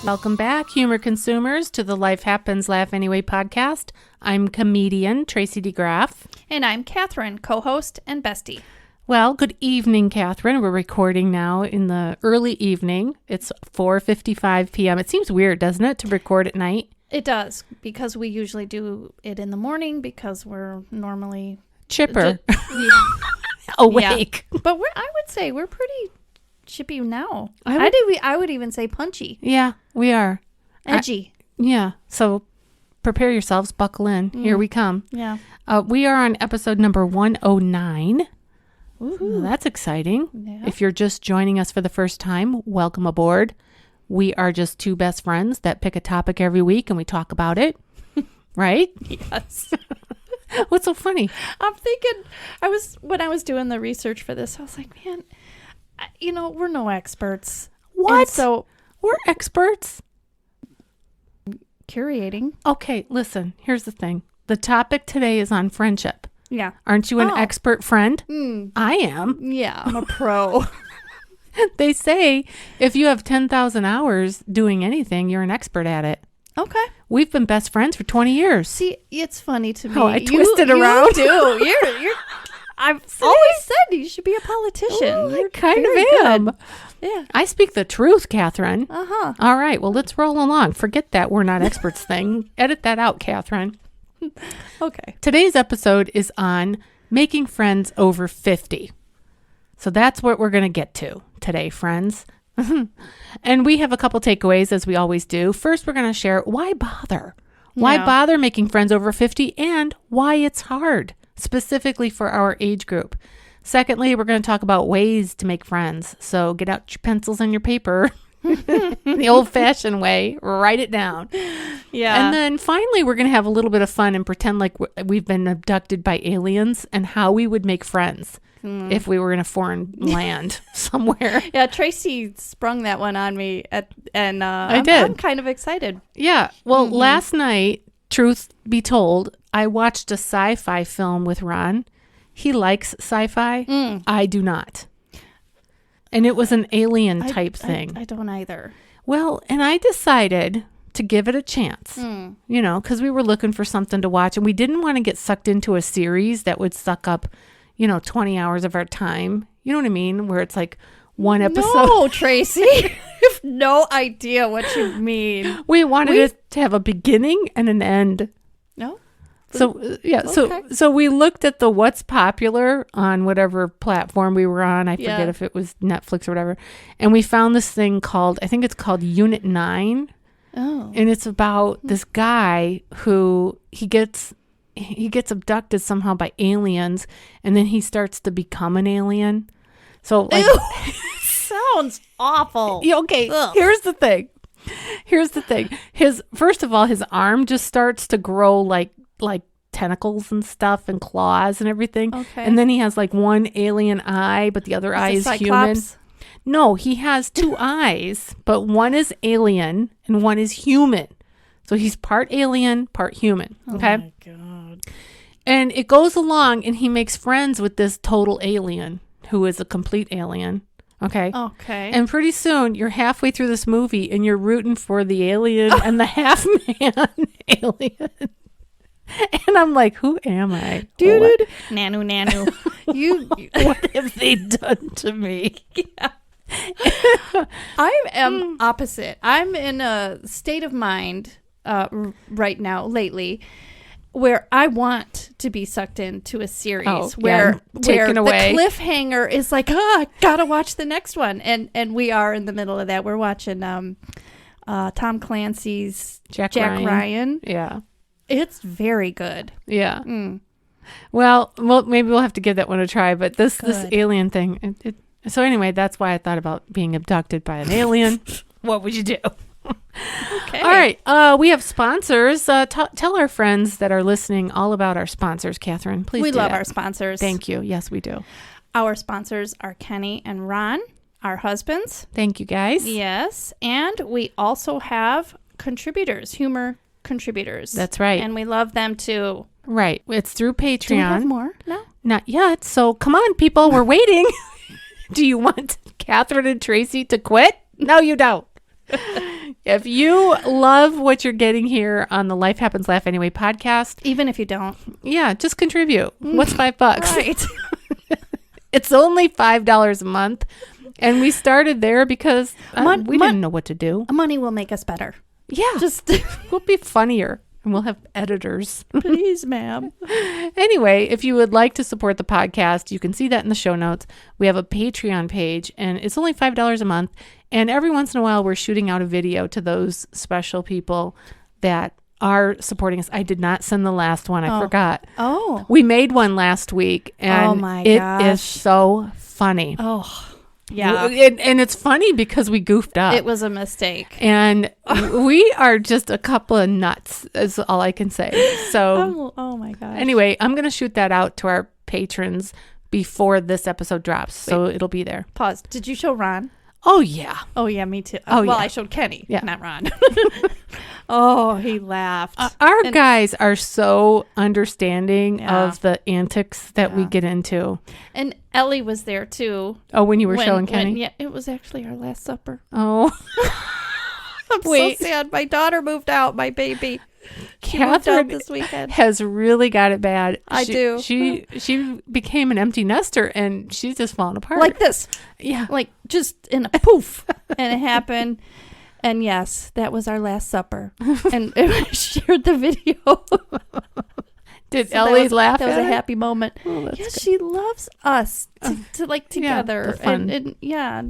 Welcome back, humor consumers, to the Life Happens, Laugh Anyway podcast. I'm comedian Tracy DeGraaf. And I'm Catherine, co-host and bestie. Well, good evening, Catherine. We're recording now in the early evening. It's 4:55 p.m. It seems weird, doesn't it, to record at night? It does, because we usually do it in the morning because we're normally... Chipper. Awake. Yeah. But I would say we're pretty chippy now. I would even say punchy. Yeah, we are. Edgy. Yeah, so prepare yourselves, buckle in. Here we come. Yeah. We are on episode number 109. Ooh. That's exciting. Yeah. If you're just joining us for the first time, welcome aboard. We are just two best friends that pick a topic every week and we talk about it. Right? Yes. What's so funny? I'm thinking, when I was doing the research for this, I was like, man, we're no experts. What? And so we're experts. Curating. Okay, listen, here's the thing. The topic today is on friendship. Yeah. Aren't you an expert friend? I am. Yeah, I'm a pro. They say if you have 10,000 hours doing anything, you're an expert at it. Okay. We've been best friends for 20 years. See, it's funny to me. Oh, I twisted around. You do. I've always said you should be a politician. Oh, You're I kind of am. good. Yeah. I speak the truth, Catherine. Uh-huh. All right. Well, let's roll along. Forget that we're not experts thing. Edit that out, Catherine. Okay. Today's episode is on making friends over 50. So that's what we're going to get to today, friends. And we have a couple takeaways, as we always do. First, we're going to share why bother? Why bother making friends over 50 and why it's hard, specifically for our age group. Secondly, we're going to talk about ways to make friends. So get out your pencils and your paper. The old-fashioned way. Write it down. Yeah. And then finally, we're going to have a little bit of fun and pretend like we've been abducted by aliens and how we would make friends if we were in a foreign land somewhere. Yeah, Tracy sprung that one on me, I did. I'm kind of excited. Yeah. Well, last night, truth be told, I watched a sci-fi film with Ron. He likes sci-fi. I do not. And it was an alien type thing. I don't either. Well, and I decided to give it a chance, because we were looking for something to watch and we didn't want to get sucked into a series that would suck up, 20 hours of our time. You know what I mean? Where it's like one episode. No, Tracy. I have no idea what you mean. We wanted it to have a beginning and an end. No? So, yeah. Okay. So we looked at the what's popular on whatever platform we were on. I forget if it was Netflix or whatever. And we found this thing I think it's called Unit 9. Oh. And it's about this guy who he gets abducted somehow by aliens, and then he starts to become an alien. So like, sounds awful. Okay, Ugh. here's the thing. First of all, his arm just starts to grow like tentacles and stuff and claws and everything. Okay. And then he has like one alien eye, but the other eye is human. No, he has two eyes, but one is alien and one is human. So he's part alien, part human. Okay. Oh my God. And it goes along and he makes friends with this total alien who is a complete alien. Okay. Okay. And pretty soon you're halfway through this movie and you're rooting for the alien and the half-man alien. And I'm like, who am I? Dude. Nanu. What have they done to me? Yeah. I am opposite. I'm in a state of mind right now, lately, where I want to be sucked into a series where the cliffhanger is like, I gotta watch the next one, and we are in the middle of that. We're watching Tom Clancy's Jack Ryan. Yeah, it's very good. Yeah. Well, maybe we'll have to give that one a try. But this alien thing. So anyway, that's why I thought about being abducted by an alien. What would you do? Okay. All right. We have sponsors. Tell our friends that are listening all about our sponsors, Catherine. Please We do love that. our sponsors. Thank you. Yes, we do. Our sponsors are Kenny and Ron, our husbands. Thank you, guys. Yes. And we also have contributors, humor contributors. That's right. And we love them too. Right. It's through Patreon. Do we have more? No? Not yet. So come on, people. We're waiting. Do you want Catherine and Tracy to quit? No, you don't. If you love what you're getting here on the Life Happens Laugh Anyway podcast, Even if you don't. yeah, just contribute. What's $5? Right. It's only $5 a month. And we started there because we didn't know what to do. Money will make us better. Yeah. Just We'll be funnier. And we'll have editors. please, ma'am. Anyway, if you would like to support the podcast, you can see that in the show notes. We have a Patreon page, and it's only $5 a month. And every once in a while, we're shooting out a video to those special people that are supporting us. I did not send the last one. I forgot. Oh. We made one last week, and it is so funny. Oh. Yeah. And it's funny because we goofed up. It was a mistake. And we are just a couple of nuts, is all I can say. So, Oh my gosh. anyway, I'm going to shoot that out to our patrons before this episode drops. So it'll be there. Pause. Did you show Ron? Oh, yeah. Oh, yeah, me too. Oh, well, yeah. I showed Kenny, Yeah. not Ron. Oh, he laughed. Our guys are so understanding Yeah. of the antics that we Yeah. get into. And Ellie was there too. Oh, when you were showing Kenny? Yeah, it was actually our last supper. Oh. I'm Wait. so sad. My daughter moved out, my baby. She moved out Catherine this weekend. has really got it bad. I do. She became an empty nester, and she's just falling apart. Like this. yeah. Like just in a poof. And it happened. And yes, that was our last supper. And I shared the video. Did So Ellie laugh That was at a it? happy moment. Oh, that's Yes, good. she loves us to like together. they're fun. And yeah.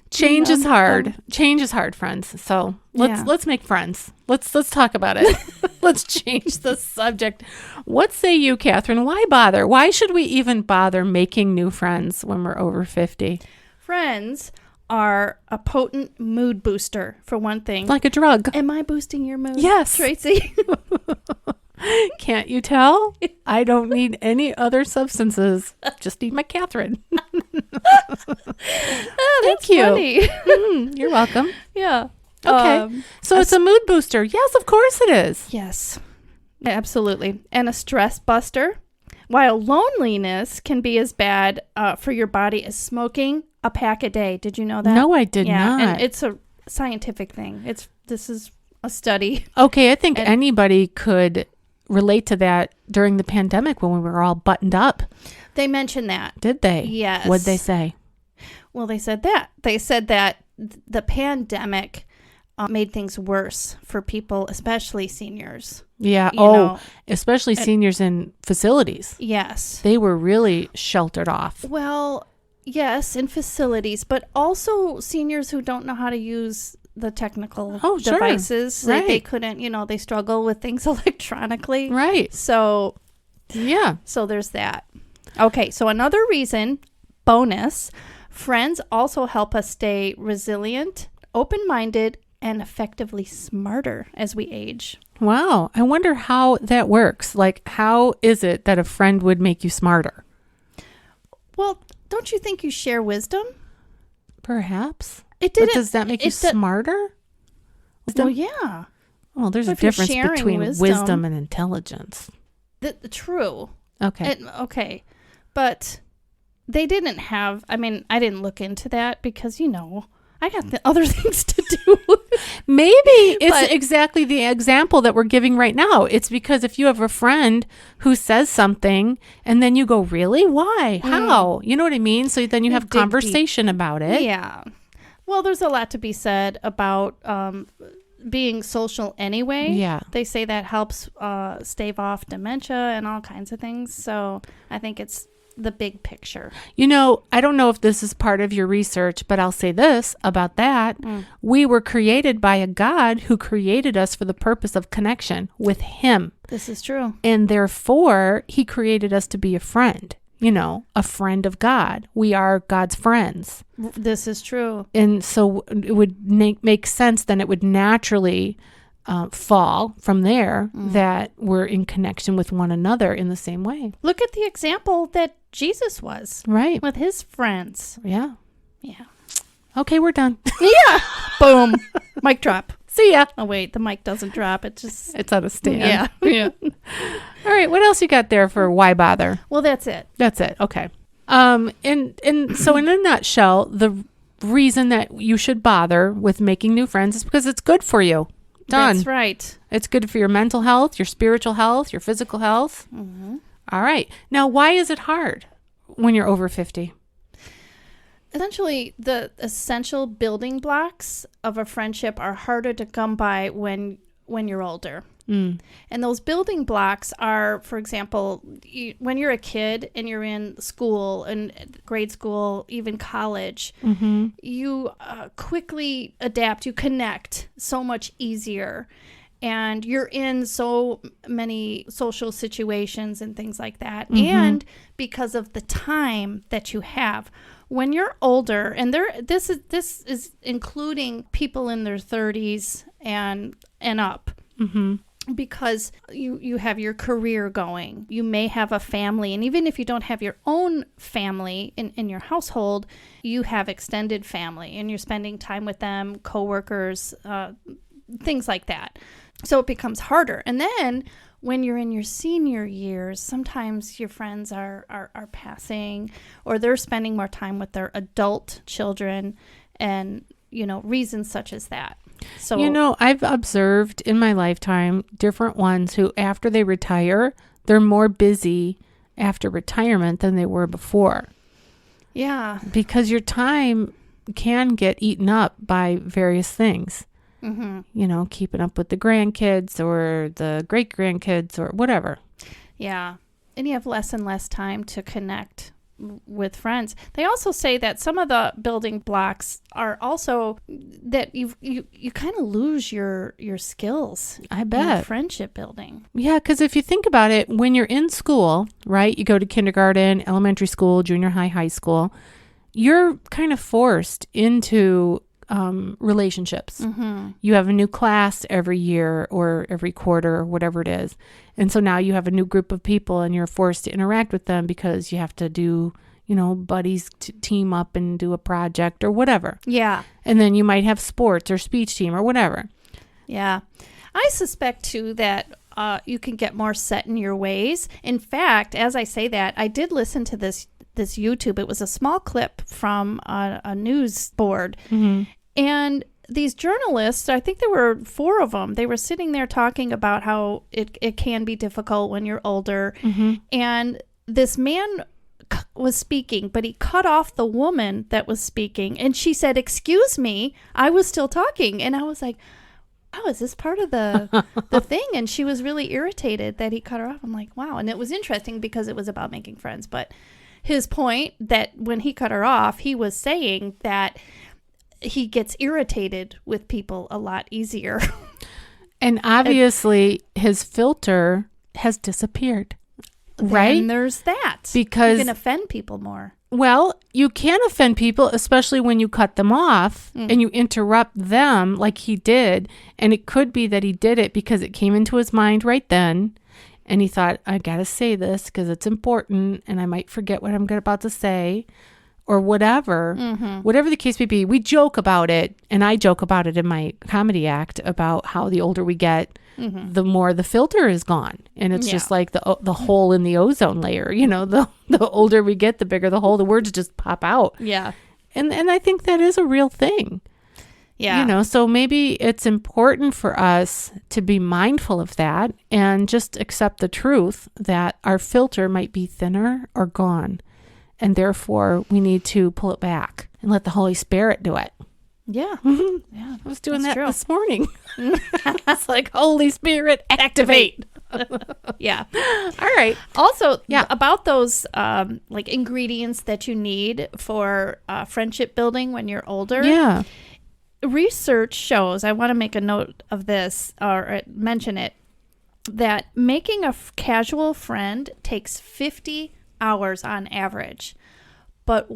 Change You is know, hard. Change is hard, friends. So let's make friends. Let's talk about it. Let's change the subject. What say you, Catherine? Why bother? Why should we even bother making new friends when we're over 50? Friends are a potent mood booster, for one thing. Like a drug. Am I boosting your mood? Yes. Tracy? Can't you tell? I don't need any other substances. Just need my Catherine. Thank you. Funny. You're welcome. Yeah. Okay. So it's a mood booster. Yes, of course it is. Yes, absolutely. And a stress buster. While loneliness can be as bad for your body as smoking a pack a day. Did you know that? No, I did not. And it's a scientific thing. This is a study. Okay, I think anybody could relate to that during the pandemic when we were all buttoned up. They mentioned that. Did they? Yes. What'd they say? Well, they said that. They said that the pandemic made things worse for people, especially seniors. Yeah. You know, especially seniors in facilities. yes. They were really sheltered off. Well, yes, in facilities, but also seniors who don't know how to use the technical Sure. devices. Right. They couldn't, they struggle with things electronically. Right. So Yeah. there's that. Okay, so another reason, bonus, friends also help us stay resilient, open-minded, and effectively smarter as we age. Wow. I wonder how that works. Like, how is it that a friend would make you smarter? Well, don't you think you share wisdom? Perhaps. It But didn't. does that make you smarter? Well, yeah. Well, there's a If you're difference sharing between wisdom- wisdom and intelligence. True. Okay. Okay. But they didn't have, I didn't look into that because, I got other things to do. Maybe it's But- exactly the example that we're giving right now. It's because if you have a friend who says something and then you go, really? Why? How? You know what I mean? So then you have dig conversation about it. Yeah. Well, there's a lot to be said about being social anyway. Yeah. They say that helps stave off dementia and all kinds of things. So I think it's the big picture. I don't know if this is part of your research, but I'll say this about that. We were created by a God who created us for the purpose of connection with him. This is true. And therefore, he created us to be a friend, a friend of God. We are God's friends. This is true. And so it would make sense, then it would naturally fall from there that we're in connection with one another in the same way. Look at the example that Jesus was Right. with his friends. Yeah. Yeah. Okay, we're done. Yeah. Boom. Mic drop. See ya. Oh, wait. The mic doesn't drop. It just... It's on a stand. Yeah. Yeah. All right. What else you got there for why bother? Well, that's it. That's it. Okay. And so in a nutshell, the reason that you should bother with making new friends is because it's good for you. Done. That's right. It's good for your mental health, your spiritual health, your physical health. Mm-hmm. All right. Now, why is it hard when you're over 50? Essentially, the essential building blocks of a friendship are harder to come by when you're older. And those building blocks are, for example, when you're a kid and you're in school and grade school, even college, you quickly adapt, you connect so much easier. And you're in so many social situations and things like that. And because of the time that you have. When you're older, and this is including people in their 30s and up. Because you have your career going, you may have a family, and even if you don't have your own family in your household, you have extended family, and you're spending time with them, coworkers, things like that. So it becomes harder. And then when you're in your senior years, sometimes your friends are passing, or they're spending more time with their adult children, and reasons such as that. So I've observed in my lifetime different ones who, after they retire, they're more busy after retirement than they were before. Yeah. Because your time can get eaten up by various things. Keeping up with the grandkids or the great grandkids or whatever. Yeah. And you have less and less time to connect with friends. They also say that some of the building blocks are also that you kind of lose your skills. I bet. In friendship building. Yeah, because if you think about it, when you're in school, right, you go to kindergarten, elementary school, junior high, high school, you're kind of forced into relationships. You have a new class every year or every quarter or whatever it is. And so now you have a new group of people and you're forced to interact with them because you have to do, buddies team up and do a project or whatever. Yeah. And then you might have sports or speech team or whatever. Yeah. I suspect too that you can get more set in your ways. In fact, as I say that, I did listen to this YouTube. It was a small clip from a news board. And these journalists, I think there were 4 of them, they were sitting there talking about how it can be difficult when you're older. And this man was speaking, but he cut off the woman that was speaking. And she said, "Excuse me, I was still talking." And I was like, oh, is this part of the thing? And she was really irritated that he cut her off. I'm like, wow. And it was interesting because it was about making friends. But his point that when he cut her off, he was saying that he gets irritated with people a lot easier. And obviously his filter has disappeared, right? And there's that. Because you can offend people more. Well, you can offend people, especially when you cut them off and you interrupt them like he did. And it could be that he did it because it came into his mind right then. And he thought, I got to say this because it's important and I might forget what I'm about to say. Or whatever, whatever the case may be. We joke about it, and I joke about it in my comedy act about how the older we get, the more the filter is gone. And it's just like the hole in the ozone layer. The older we get, the bigger the hole. The words just pop out. Yeah. And I think that is a real thing. Yeah. So maybe it's important for us to be mindful of that and just accept the truth that our filter might be thinner or gone. And therefore, we need to pull it back and let the Holy Spirit do it. Yeah. Yeah, I was doing that this morning. It's like, Holy Spirit, activate. Yeah. All right. Also, about those like ingredients that you need for friendship building when you're older. Yeah. Research shows, I want to make a note of this or mention it, that making a casual friend takes 50 hours on average, but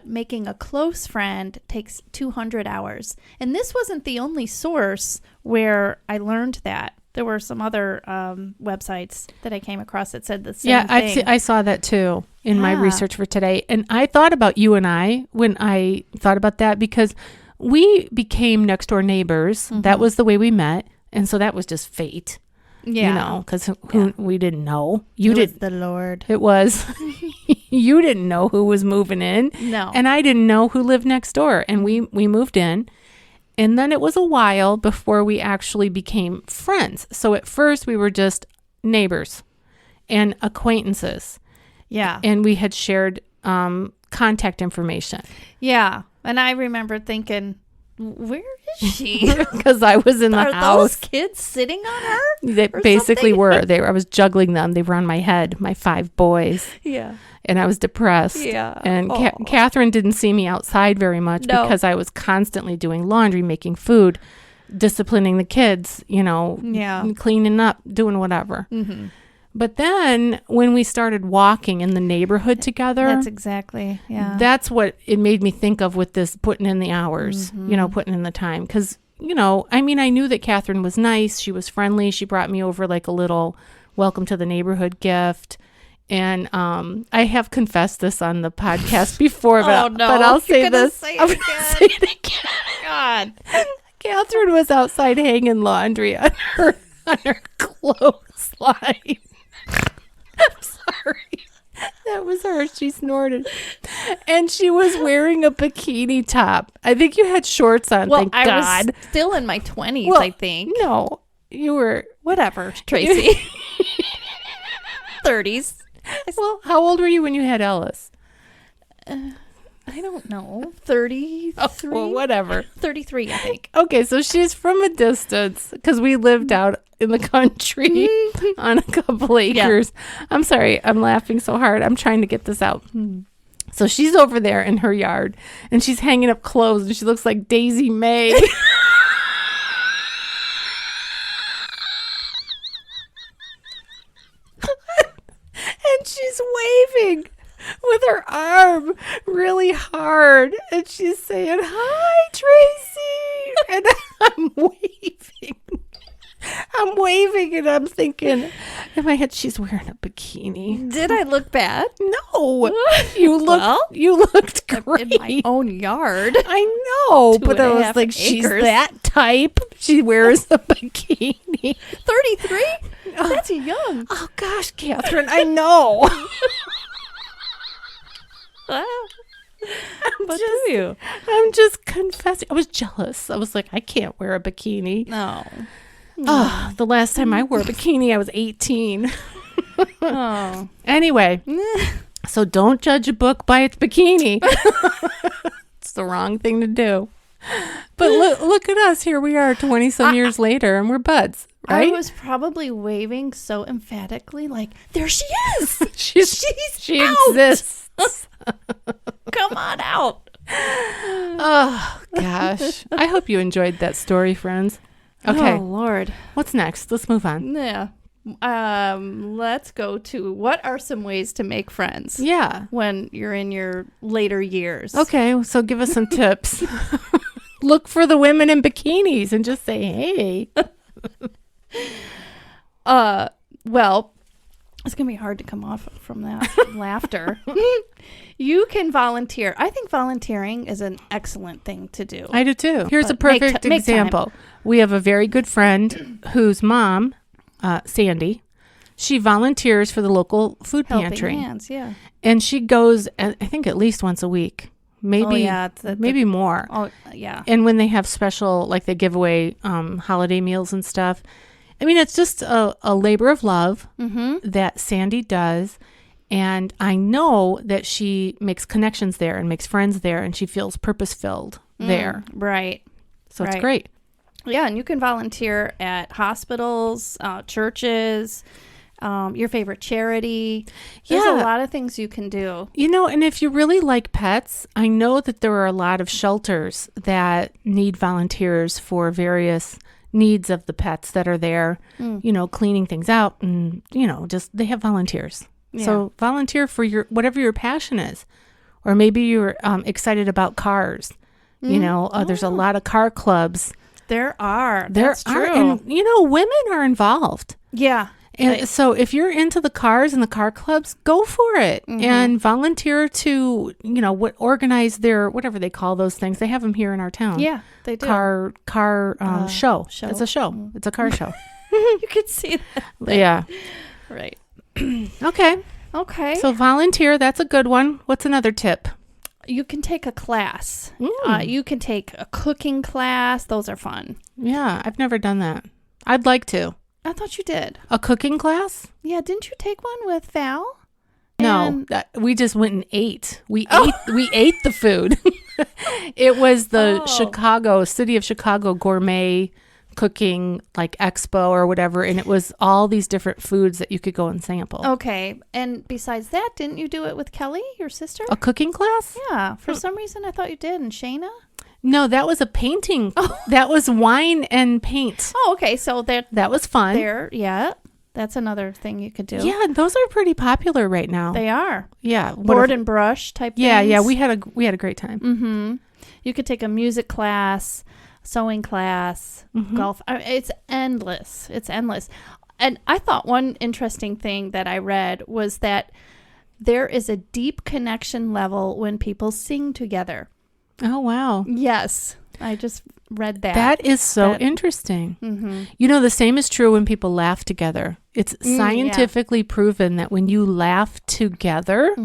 making a close friend takes 200 hours. And this wasn't the only source where I learned that. There were some other websites that I came across that said the same thing. I saw that too in my research for today. And I thought about you and I when I thought about that because we became next door neighbors. That was the way we met. And so that was just fate. Yeah. Because we didn't know. You did. The Lord. It was. You didn't know who was moving in. No. And I didn't know who lived next door. And we moved in. And then it was a while before we actually became friends. So at first we were just neighbors and acquaintances. Yeah. And we had shared contact information. Yeah. And I remember thinking, where is she? Because I was in the Are house. those kids sitting on her? They or basically something? were. I was juggling them. They were on my head, my 5 boys. Yeah. And I was depressed. Yeah. And Aw. Catherine didn't see me outside very much No. because I was constantly doing laundry, making food, disciplining the kids, Yeah. cleaning up, doing whatever. Mm-hmm. But then when we started walking in the neighborhood together, That's exactly. Yeah. that's what it made me think of with this putting in the hours, Mm-hmm. putting in the time. Because, I knew that Catherine was nice. She was friendly. She brought me over like a little welcome to the neighborhood gift. And I have confessed this on the podcast before, but, Oh, no. but I'll say You're gonna this. say it I'm gonna again. say it again. God. Catherine was outside hanging laundry on her clothesline. I'm sorry. That was her. She snorted. And she was wearing a bikini top. I think you had shorts on, Well, thank I God. was still in my 20s, Well, I think. No, you were. Whatever, Tracy. 30s. Well, how old were you when you had Ellis? I don't know. 33? Well, whatever. 33, I think. Okay, so she's from a distance because we lived out in the country on a couple acres. I'm sorry, I'm laughing so hard. I'm trying to get this out. So she's over there in her yard and she's hanging up clothes and she looks like Daisy May. And she's waving with her arm really hard. And she's saying, "Hi, Tracy." And I'm waving. I'm waving and I'm thinking in my head, she's wearing a bikini. Did I look bad? No, you looked great. In my own yard. I know, but I was 2.5 like, she's acres. that type. She wears a bikini. 33? That's young. Oh gosh, Catherine, I know. But do you? I'm just confessing. I was jealous. I was like, I can't wear a bikini. No. Oh, the last time I wore a bikini, I was 18. Oh. Anyway, so don't judge a book by its bikini. It's the wrong thing to do. But look at us. Here we are 20 some years later and we're buds, right? I was probably waving so emphatically, like, there she is. she out. exists. Come on out. Oh, gosh. I hope you enjoyed that story, friends. Okay. Oh, Lord. What's next? Let's move on. Yeah. Let's go to what are some ways to make friends Yeah. when you're in your later years. Okay. So give us some tips. Look for the women in bikinis and just say, hey. Well, it's going to be hard to come off from that laughter. You can volunteer. I think volunteering is an excellent thing to do. I do too. Here's a But make perfect make example. We have a very good friend whose mom, Sandy, she volunteers for the local food Helping pantry. hands, yeah. And she goes, I think, at least once a week. Maybe, yeah, maybe more. Oh, yeah. And when they have special, like they give away holiday meals and stuff. I mean, it's just a labor of love that Sandy does. And I know that she makes connections there and makes friends there and she feels purpose-filled there. Right. So it's Right. great. Yeah, and you can volunteer at hospitals, churches, your favorite charity. There's Yeah. a lot of things you can do. And if you really like pets, I know that there are a lot of shelters that need volunteers for various needs of the pets that are there, cleaning things out and, just they have volunteers. Yeah. So volunteer for whatever your passion is. Or maybe you're excited about cars. There's a lot of car clubs. There are. There That's are, true. and women are involved. Yeah. And so if you're into the cars and the car clubs, go for it and volunteer to, organize their, whatever they call those things. They have them here in our town. Yeah, they do. Car show. show. It's a show. It's a car show. You could see that. Yeah. Right. Okay. Okay. So volunteer, that's a good one. What's another tip? You can take a class. You can take a cooking class. Those are fun. Yeah, I've never done that. I'd like to. I thought you did. A cooking class? Yeah, didn't you take one with Val? No, we just went and ate. We ate the food. It was the City of Chicago gourmet cooking like expo or whatever, and it was all these different foods that you could go and sample. Okay, and besides that, didn't you do it with Kelly, your sister? A cooking class? Yeah, for some reason I thought you did. And Shayna? No, that was a painting. That was wine and paint. Oh, okay, so that was fun. Yeah, that's another thing you could do. Yeah, those are pretty popular right now. They are. Yeah, board and brush type things. Yeah, we had a great time. Mm-hmm. You could take a music class, sewing class, golf. It's endless. It's endless. And I thought one interesting thing that I read was that there is a deep connection level when people sing together. Oh, wow. Yes. I just read that. That is so interesting. Mm-hmm. You know, the same is true when people laugh together. It's scientifically proven that when you laugh together,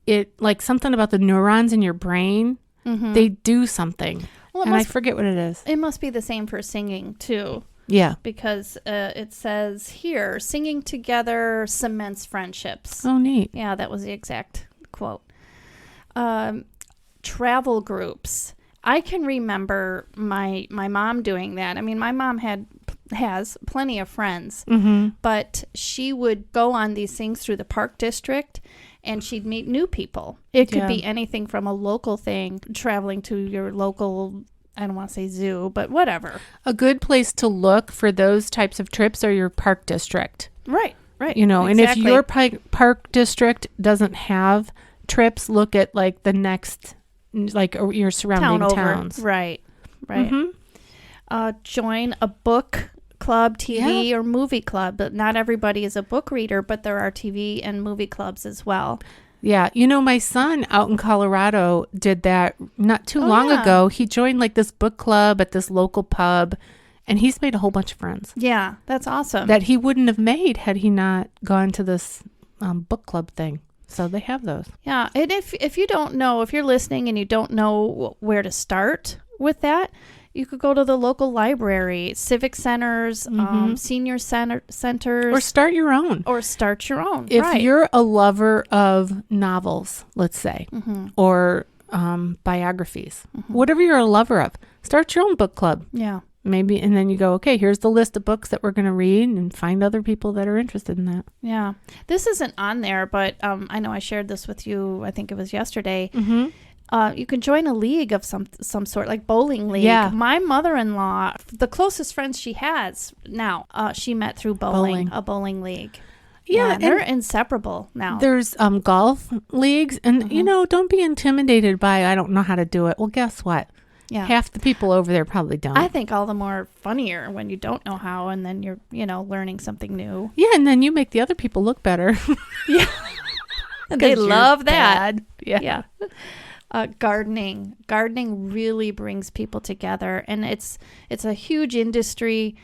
it like something about the neurons in your brain, they do something. Well, and I forget what it is. It must be the same for singing, too. Yeah. Because it says here, singing together cements friendships. Oh, neat. Yeah, that was the exact quote. Travel groups. I can remember my mom doing that. I mean, my mom has plenty of friends, but she would go on these things through the park district, and she'd meet new people. It could be anything from a local thing, traveling to your local, I don't want to say zoo, but whatever. A good place to look for those types of trips are your park district. Right. You know, exactly. And if your park district doesn't have trips, look at like the next, like your surrounding towns. Right. Join a book club, TV or movie club. But not everybody is a book reader, but there are TV and movie clubs as well. Yeah. You know, my son out in Colorado did that not too long ago. He joined like this book club at this local pub, and he's made a whole bunch of friends. Yeah, that's awesome. That he wouldn't have made had he not gone to this book club thing. So they have those. Yeah. And if you don't know, if you're listening and you don't know where to start with that, you could go to the local library, civic centers, senior centers. Or start your own. If you're a lover of novels, let's say, or biographies, whatever you're a lover of, start your own book club. Yeah. Maybe, and then you go, okay, here's the list of books that we're going to read, and find other people that are interested in that. Yeah. This isn't on there, but I know I shared this with you, I think it was yesterday. You can join a league of some sort, like bowling league. Yeah. My mother-in-law, the closest friends she has now, she met through bowling. A bowling league. Yeah, and they're inseparable now. There's golf leagues, and, you know, don't be intimidated by, I don't know how to do it. Well, guess what? Yeah. Half the people over there probably don't. I think all the more funnier when you don't know how, and then you're, learning something new. Yeah, and then you make the other people look better. Yeah. And they love that. Bad. Yeah. Gardening really brings people together, and it's a huge industry,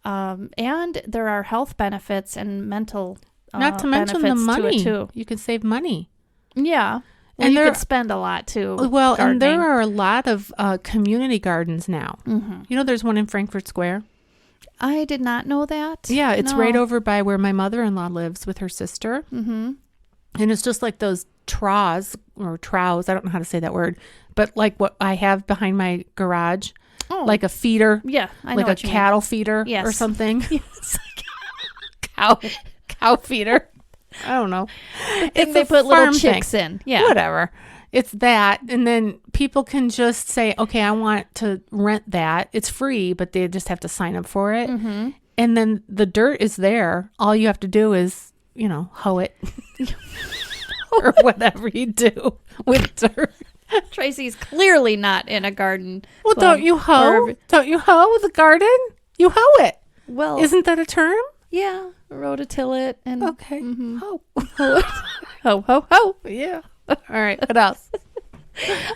and there are health benefits and mental not to mention the money to it too. You can save money. Yeah. And you could spend a lot too. Well, gardening. And there are a lot of community gardens now. You know, there's one in Frankfurt Square. I did not know that. Yeah, it's right over by where my mother-in-law lives with her sister. And it's just like those troughs, I don't know how to say that word, but like what I have behind my garage, like a feeder. Yeah, I know like what a cattle feeder or something. Yes. cow feeder. I don't know. It's they put little chicks in. Yeah. Whatever. It's that. And then people can just say, okay, I want to rent that. It's free, but they just have to sign up for it. And then the dirt is there. All you have to do is, hoe it. Or whatever you do with dirt. Tracy's clearly not in a garden. Well, don't you hoe? Don't you hoe the garden? You hoe it. Well, isn't that a term? Yeah, rototill it and okay. Ho. Ho. Yeah. All right. What else?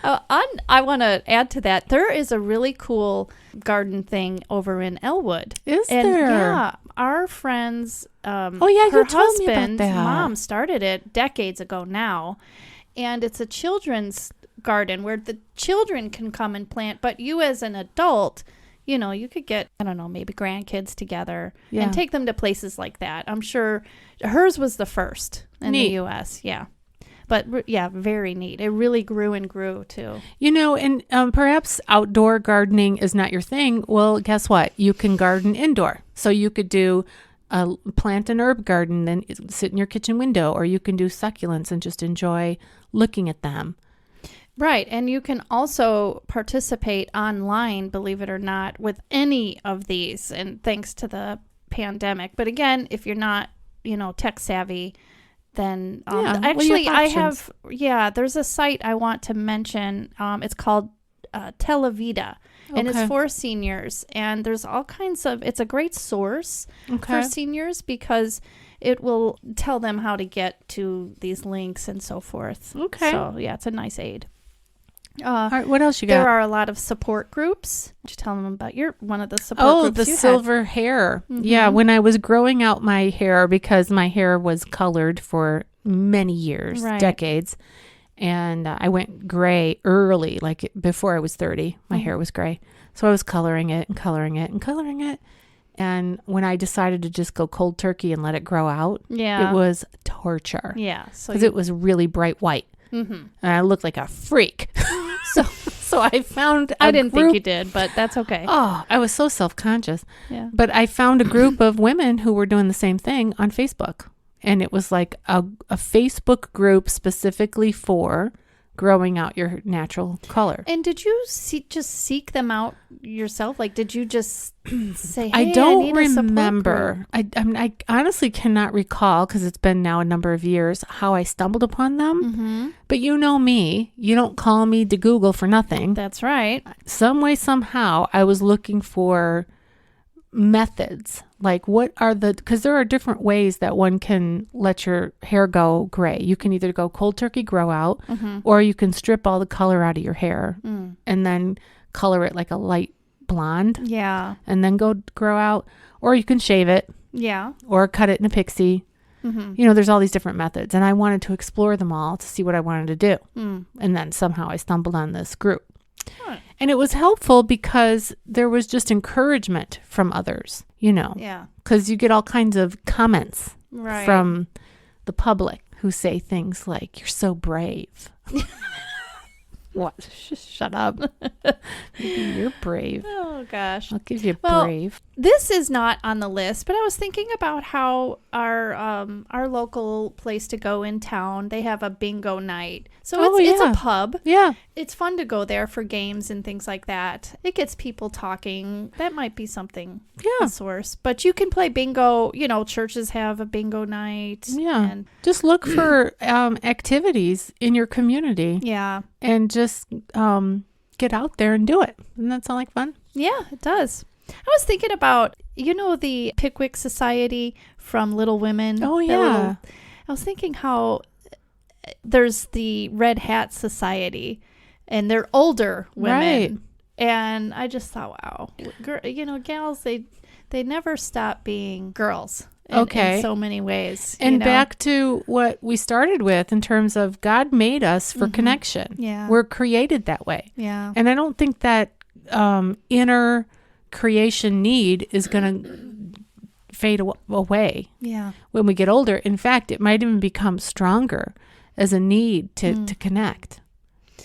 I want to add to that. There is a really cool garden thing over in Elwood. Is there? Yeah. our friend's Oh, yeah, her you told me about husband's that. mom started it decades ago now, and it's a children's garden where the children can come and plant, but you as an adult, you know, you could get, I don't know, maybe grandkids together and take them to places like that. I'm sure hers was the first in the U.S. Yeah. But yeah, very neat. It really grew and grew too. You know, and perhaps outdoor gardening is not your thing. Well, guess what? You can garden indoor. So you could do a plant and herb garden, then sit in your kitchen window, or you can do succulents and just enjoy looking at them. Right. And you can also participate online, believe it or not, with any of these. And thanks to the pandemic. But again, if you're not, you know, tech savvy, then actually I have, there's a site I want to mention. It's called Telavita, and it's for seniors. And there's all kinds of, it's a great source for seniors because it will tell them how to get to these links and so forth. Okay. So yeah, it's a nice aid. All right, what else you got? There are a lot of support groups. Just tell them about one of the support groups. Oh, the silver hair. Mm-hmm. Yeah, when I was growing out my hair, because my hair was colored for many years, decades, and I went gray early, like before I was 30. My hair was gray. So I was coloring it and coloring it and coloring it. And when I decided to just go cold turkey and let it grow out, it was torture. Yeah. Because it was really bright white. Mm-hmm. And I looked like a freak. So I found I didn't think you did, but that's okay. Oh, I was so self-conscious. Yeah. But I found a group of women who were doing the same thing on Facebook. And it was like a Facebook group specifically for growing out your natural color. And did you just seek them out yourself? Like, did you just say, hey, I don't remember. I honestly cannot recall, because it's been now a number of years, how I stumbled upon them. Mm-hmm. But you know me. You don't call me to Google for nothing. That's right. Some way, somehow, I was looking for methods. Like, what are because there are different ways that one can let your hair go gray. You can either go cold turkey grow out, or you can strip all the color out of your hair and then color it like a light blonde. Yeah. And then go grow out, or you can shave it. Yeah. Or cut it in a pixie. Mm-hmm. You know, there's all these different methods, and I wanted to explore them all to see what I wanted to do. And then somehow I stumbled on this group. Huh. And it was helpful because there was just encouragement from others, you know. Yeah. Because you get all kinds of comments from the public who say things like, "You're so brave." What? Shut up. You're brave. Oh, gosh. I'll give you brave. This is not on the list, but I was thinking about how our local place to go in town, they have a bingo night. So it's a pub. Yeah. It's fun to go there for games and things like that. It gets people talking. That might be something, a source. But you can play bingo. You know, churches have a bingo night. Yeah. And just look for activities in your community. Yeah. And just get out there and do it. Doesn't that sound like fun? Yeah, it does. I was thinking about, you know, the Pickwick Society from Little Women. Oh, yeah. I was thinking how there's the Red Hat Society, and they're older women. Right. And I just thought, wow, you know, gals, they never stop being girls. In so many ways. And back to what we started with in terms of God made us for connection. Yeah. We're created that way. Yeah. And I don't think that inner creation need is going to fade away. Yeah. When we get older. In fact, it might even become stronger as a need to connect.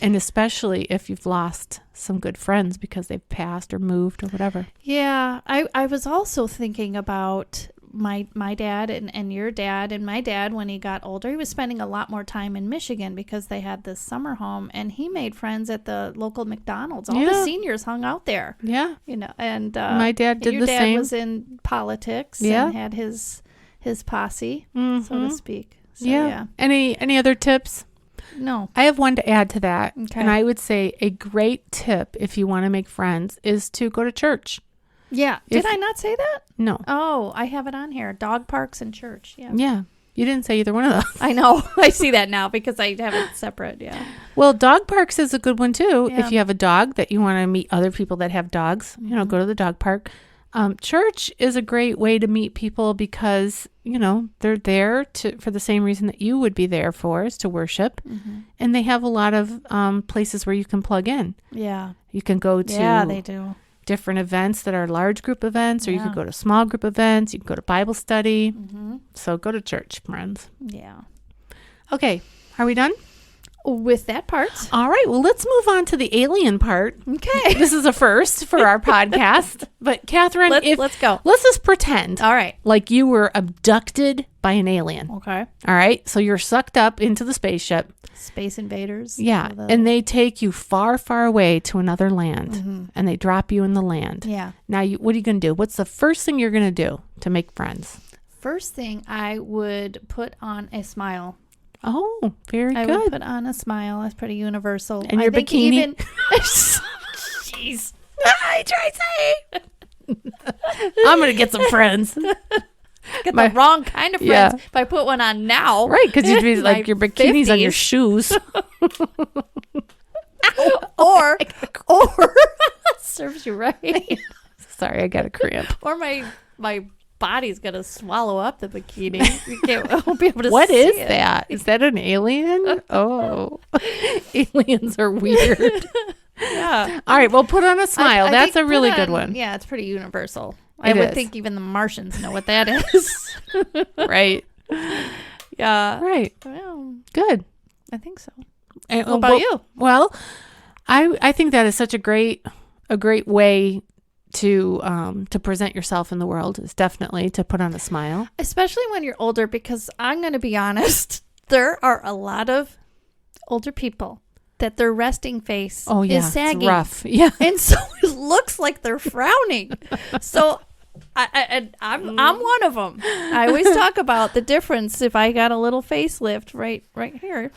And especially if you've lost some good friends because they've passed or moved or whatever. Yeah. I was also thinking about my dad and your dad, and my dad, when he got older, he was spending a lot more time in Michigan because they had this summer home, and he made friends at the local McDonald's. All the seniors hung out there. Yeah. You know, and my dad did the same. Your dad was in politics and had his posse, so to speak. So, yeah. Any other tips? No. I have one to add to that. Okay. And I would say a great tip if you want to make friends is to go to church. Yeah. Did I not say that? No. Oh, I have it on here. Dog parks and church. Yeah. Yeah. You didn't say either one of those. I know. I see that now because I have it separate. Yeah. Well, dog parks is a good one too. Yeah. If you have a dog that you want to meet other people that have dogs, you know, go to the dog park. Church is a great way to meet people because, they're there for the same reason that you would be there for, is to worship. Mm-hmm. And they have a lot of places where you can plug in. Yeah. You can go to they do. different events that are large group events, or you could go to small group events. You can go to Bible study. Mm-hmm. So go to church, friends. Yeah. Okay. Are we done? With that part. All right. Well, let's move on to the alien part. Okay. This is a first for our podcast. But Catherine, let's go. Let's just pretend. All right. Like you were abducted by an alien. Okay. All right. So you're sucked up into the spaceship. Space invaders. Yeah. And they take you far, far away to another land. And they drop you in the land. Yeah. Now, what are you going to do? What's the first thing you're going to do to make friends? First thing, I would put on a smile. Oh, very I good. would put on a smile. That's pretty universal. And your bikini? Jeez. Hi, Tracy. I'm going to get some friends. Get the wrong kind of friends if I put one on now. Right, because you'd be like your bikinis 50s. On your shoes. or serves you right. Sorry, I got a cramp. Or my body's gonna swallow up the bikini. I won't be able to What see is it. that? Is that an alien? Oh, aliens are weird. Yeah. All right, well, put on a smile. I That's think a really good one. Yeah, it's pretty universal. I would think even the Martians know what that is. Right. Yeah. Right. Well, good. I think so. And, what about you? Well, I think that is such a great way to present yourself in the world, is definitely to put on a smile. Especially when you're older, because I'm going to be honest, there are a lot of older people that their resting face is sagging. It's rough. Yeah. And so it looks like they're frowning. So I'm one of them. I always talk about the difference if I got a little facelift right here.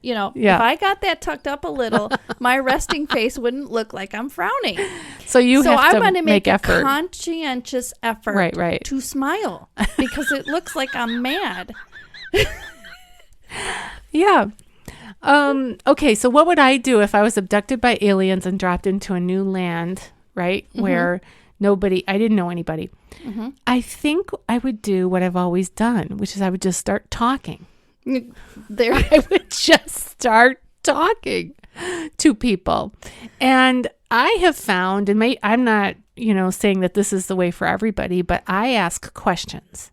If I got that tucked up a little, my resting face wouldn't look like I'm frowning. So I'm going to make a conscientious effort right. to smile because it looks like I'm mad. Yeah. Okay, so what would I do if I was abducted by aliens and dropped into a new land, right? Mm-hmm. Where I didn't know anybody. Mm-hmm. I think I would do what I've always done, which is I would just start talking. I would just start talking to people. And I have found, and I'm not, saying that this is the way for everybody, but I ask questions.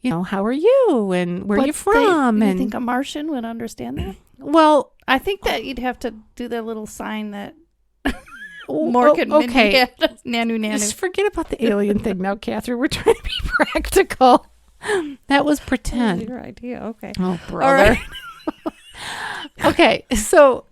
How are you? And where are you from? You think a Martian would understand that? Well, I think that you'd have to do that little sign that Mork and Mindy had. Nanu, nanu. Just forget about the alien thing now, Catherine. We're trying to be practical. That was pretend. That was your idea. Okay. Oh, brother. Right. Okay, so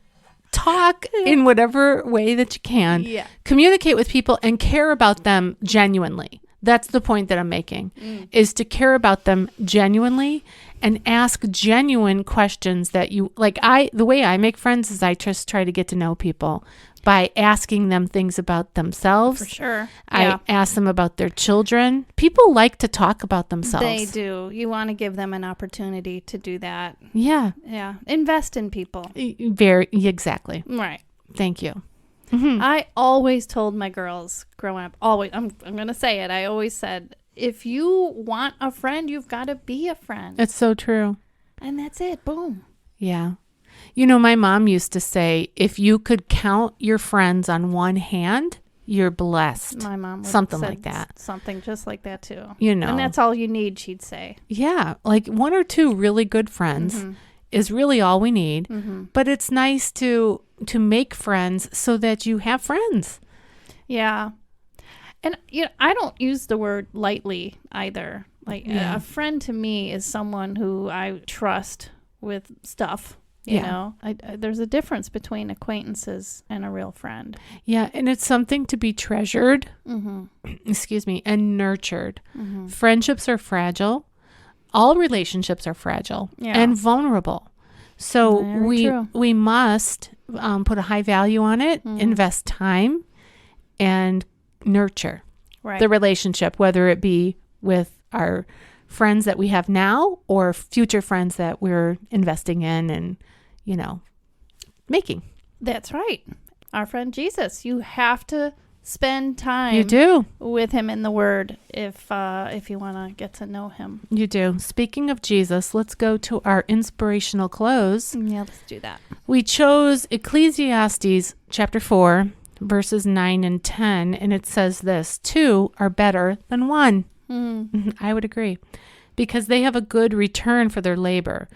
talk in whatever way that you can. Yeah. Communicate with people and care about them genuinely. That's the point that I'm making, is to care about them genuinely and ask genuine questions that you like. The way I make friends is I just try to get to know people by asking them things about themselves. For sure. I ask them about their children. People like to talk about themselves. They do. You want to give them an opportunity to do that. Yeah. Yeah. Invest in people. Exactly. Right. Thank you. Mm-hmm. I always told my girls growing up, I'm going to say it. I always said, if you want a friend, you've got to be a friend. It's so true. And that's it. Boom. Yeah. My mom used to say, if you could count your friends on one hand, you're blessed. My mom would something like that. Something just like that too. And that's all you need, she'd say. Yeah. Like one or two really good friends is really all we need. Mm-hmm. But it's nice to make friends so that you have friends. Yeah. And I don't use the word lightly either. Like a friend to me is someone who I trust with stuff. There's a difference between acquaintances and a real friend. Yeah, and it's something to be treasured, and nurtured. Mm-hmm. Friendships are fragile. All relationships are fragile and vulnerable. So we must put a high value on it, invest time, and nurture the relationship, whether it be with our friends that we have now or future friends that we're investing in and, making. That's right. Our friend Jesus, you have to spend time. You do. With him in the Word if you want to get to know him. You do. Speaking of Jesus, let's go to our inspirational close. Yeah, let's do that. We chose Ecclesiastes chapter 4, verses 9 and 10, and it says this: 2 are better than 1. I would agree, because they have a good return for their labor.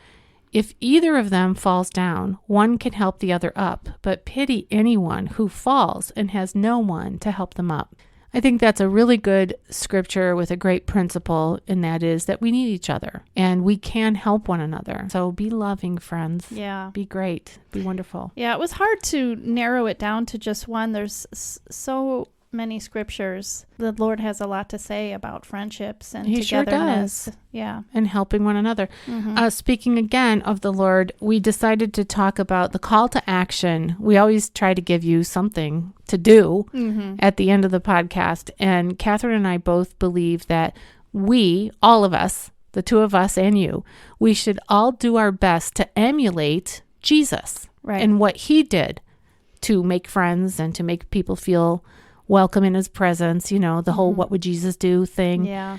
If either of them falls down, one can help the other up, but pity anyone who falls and has no one to help them up. I think that's a really good scripture with a great principle, and that is that we need each other and we can help one another. So be loving, friends. Yeah. Be great. Be wonderful. Yeah, it was hard to narrow it down to just one. There's so many scriptures. The Lord has a lot to say about friendships and He sure togetherness. does. Yeah. And helping one another. Speaking again of the Lord, we decided to talk about the call to action. We always try to give you something to do at the end of the podcast. And Catherine and I both believe that we, all of us, the two of us and you, we should all do our best to emulate Jesus and what he did to make friends and to make people feel welcome in his presence, you know, the whole what would Jesus do thing. Yeah.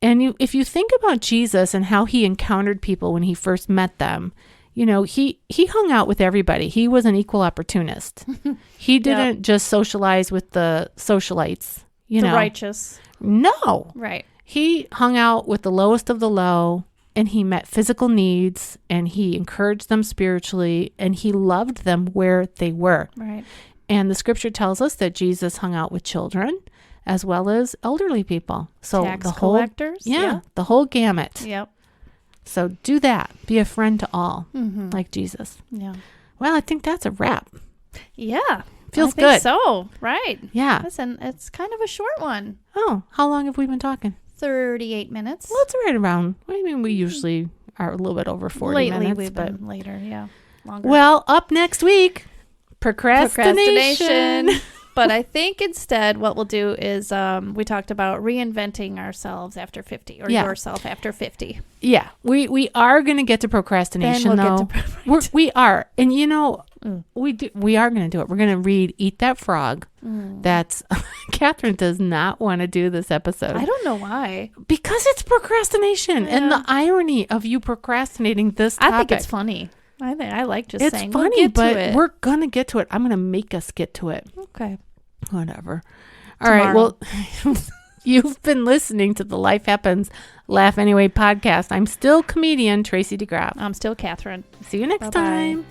And if you think about Jesus and how he encountered people when he first met them, you know, he hung out with everybody. He was an equal opportunist. He didn't just socialize with the socialites, you know. The righteous. No. Right. He hung out with the lowest of the low, and he met physical needs, and he encouraged them spiritually, and he loved them where they were. Right. And the scripture tells us that Jesus hung out with children as well as elderly people. So tax the whole collectors. the whole gamut. Yep. So do that. Be a friend to all, like Jesus. Yeah. Well, I think that's a wrap. Yeah. Feels I think good. So, right. Yeah. Listen, it's kind of a short one. Oh, how long have we been talking? 38 minutes. Well, it's right around. I mean, we usually are a little bit over 40 Lately, minutes. we've but been later, yeah. Longer. Well, up next week, procrastination. But I think instead what we'll do is we talked about reinventing ourselves after 50 or yourself after 50. Yeah, we are going to get to procrastination, Then we'll though. get to We are. And, you know, we are going to do it. We're going to read Eat That Frog. That's Catherine does not want to do this episode. I don't know why. Because it's procrastination and the irony of you procrastinating this topic. I think it's funny. I like just it's saying funny, we'll get but to it. we're going to get to it. I'm going to make us get to it. Okay. Whatever. All right. Well, you've been listening to the Life Happens, Laugh Anyway podcast. I'm still comedian Tracy DeGraaf. I'm still Catherine. See you next Bye-bye. time.